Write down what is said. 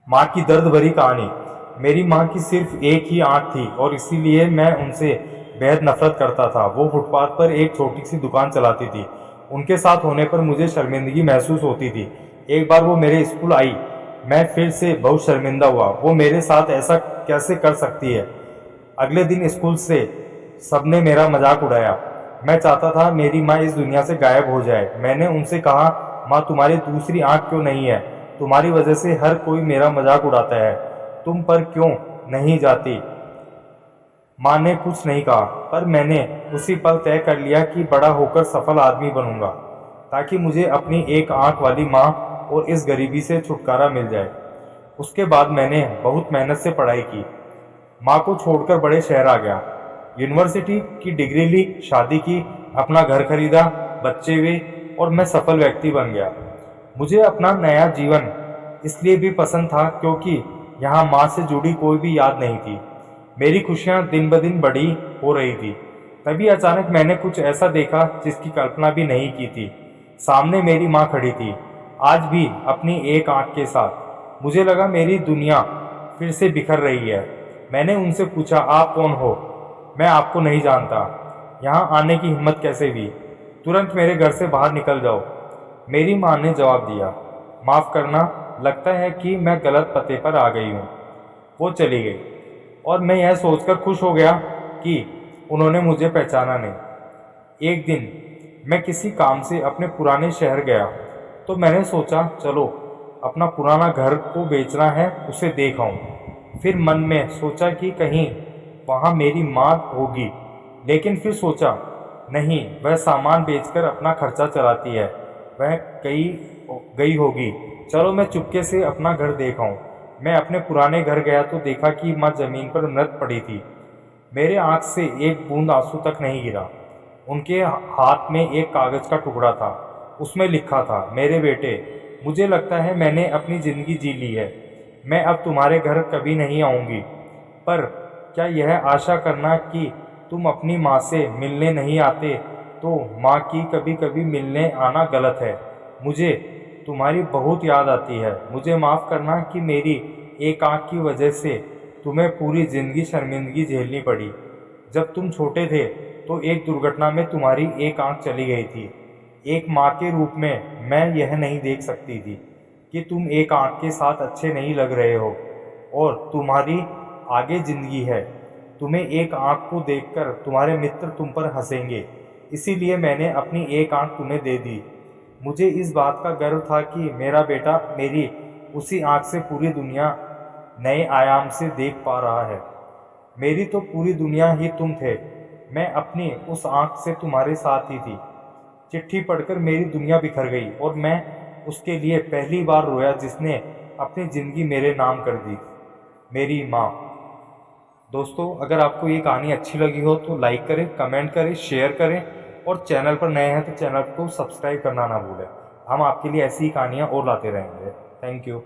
माँ की दर्द भरी कहानी। मेरी माँ की सिर्फ एक ही आंख थी और इसीलिए मैं उनसे बेहद नफरत करता था। वो फुटपाथ पर एक छोटी सी दुकान चलाती थी। उनके साथ होने पर मुझे शर्मिंदगी महसूस होती थी। एक बार वो मेरे स्कूल आई, मैं फिर से बहुत शर्मिंदा हुआ। वो मेरे साथ ऐसा कैसे कर सकती है। अगले दिन स्कूल से सबने मेरा मजाक उड़ाया। मैं चाहता था मेरी माँ इस दुनिया से गायब हो जाए। मैंने उनसे कहा, माँ तुम्हारी दूसरी आंख क्यों नहीं है? तुम्हारी वजह से हर कोई मेरा मजाक उड़ाता है। तुम पर क्यों नहीं जाती? माँ ने कुछ नहीं कहा, पर मैंने उसी पल तय कर लिया कि बड़ा होकर सफल आदमी बनूंगा, ताकि मुझे अपनी एक आंख वाली माँ और इस गरीबी से छुटकारा मिल जाए। उसके बाद मैंने बहुत मेहनत से पढ़ाई की, माँ को छोड़कर बड़े शहर आ गया, यूनिवर्सिटी की डिग्री ली, शादी की, अपना घर खरीदा, बच्चे हुए और मैं सफल व्यक्ति बन गया। मुझे अपना नया जीवन इसलिए भी पसंद था क्योंकि यहाँ माँ से जुड़ी कोई भी याद नहीं थी। मेरी खुशियाँ दिन ब दिन बड़ी हो रही थी। तभी अचानक मैंने कुछ ऐसा देखा जिसकी कल्पना भी नहीं की थी। सामने मेरी माँ खड़ी थी, आज भी अपनी एक आंख के साथ। मुझे लगा मेरी दुनिया फिर से बिखर रही है। मैंने उनसे पूछा, आप कौन हो? मैं आपको नहीं जानता। यहाँ आने की हिम्मत कैसे हुई? तुरंत मेरे घर से बाहर निकल जाओ। मेरी माँ ने जवाब दिया, माफ़ करना, लगता है कि मैं गलत पते पर आ गई हूँ। वो चली गई और मैं यह सोचकर खुश हो गया कि उन्होंने मुझे पहचाना नहीं। एक दिन मैं किसी काम से अपने पुराने शहर गया तो मैंने सोचा, चलो अपना पुराना घर को बेचना है, उसे देख आऊं। फिर मन में सोचा कि कहीं वहाँ मेरी माँ होगी, लेकिन फिर सोचा नहीं, वह सामान बेचकर अपना खर्चा चलाती है, वह कहीं गई होगी। चलो मैं चुपके से अपना घर देख आऊं। मैं अपने पुराने घर गया तो देखा कि माँ जमीन पर मृत पड़ी थी। मेरे आंख से एक बूंद आंसू तक नहीं गिरा। उनके हाथ में एक कागज का टुकड़ा था, उसमें लिखा था, मेरे बेटे, मुझे लगता है मैंने अपनी जिंदगी जी ली है। मैं अब तुम्हारे घर कभी नहीं आऊंगी, पर क्या यह आशा करना कि तुम अपनी माँ से मिलने नहीं आते, तो माँ की कभी कभी मिलने आना गलत है। मुझे तुम्हारी बहुत याद आती है। मुझे माफ़ करना कि मेरी एक आंख की वजह से तुम्हें पूरी ज़िंदगी शर्मिंदगी झेलनी पड़ी। जब तुम छोटे थे तो एक दुर्घटना में तुम्हारी एक आंख चली गई थी। एक माँ के रूप में मैं यह नहीं देख सकती थी कि तुम एक आंख के साथ अच्छे नहीं लग रहे हो और तुम्हारी आगे ज़िंदगी है। तुम्हें एक आंख को देखकर तुम्हारे मित्र तुम पर हंसेंगे, इसीलिए मैंने अपनी एक आंख तुम्हें दे दी। मुझे इस बात का गर्व था कि मेरा बेटा मेरी उसी आंख से पूरी दुनिया नए आयाम से देख पा रहा है। मेरी तो पूरी दुनिया ही तुम थे। मैं अपनी उस आंख से तुम्हारे साथ ही थी। चिट्ठी पढ़कर मेरी दुनिया बिखर गई और मैं उसके लिए पहली बार रोया जिसने अपनी ज़िंदगी मेरे नाम कर दी, मेरी माँ। दोस्तों, अगर आपको ये कहानी अच्छी लगी हो तो लाइक करें, कमेंट करें, शेयर करें और चैनल पर नए हैं तो चैनल को सब्सक्राइब करना ना भूलें। हम आपके लिए ऐसी ही कहानियाँ और लाते रहेंगे। Thank you.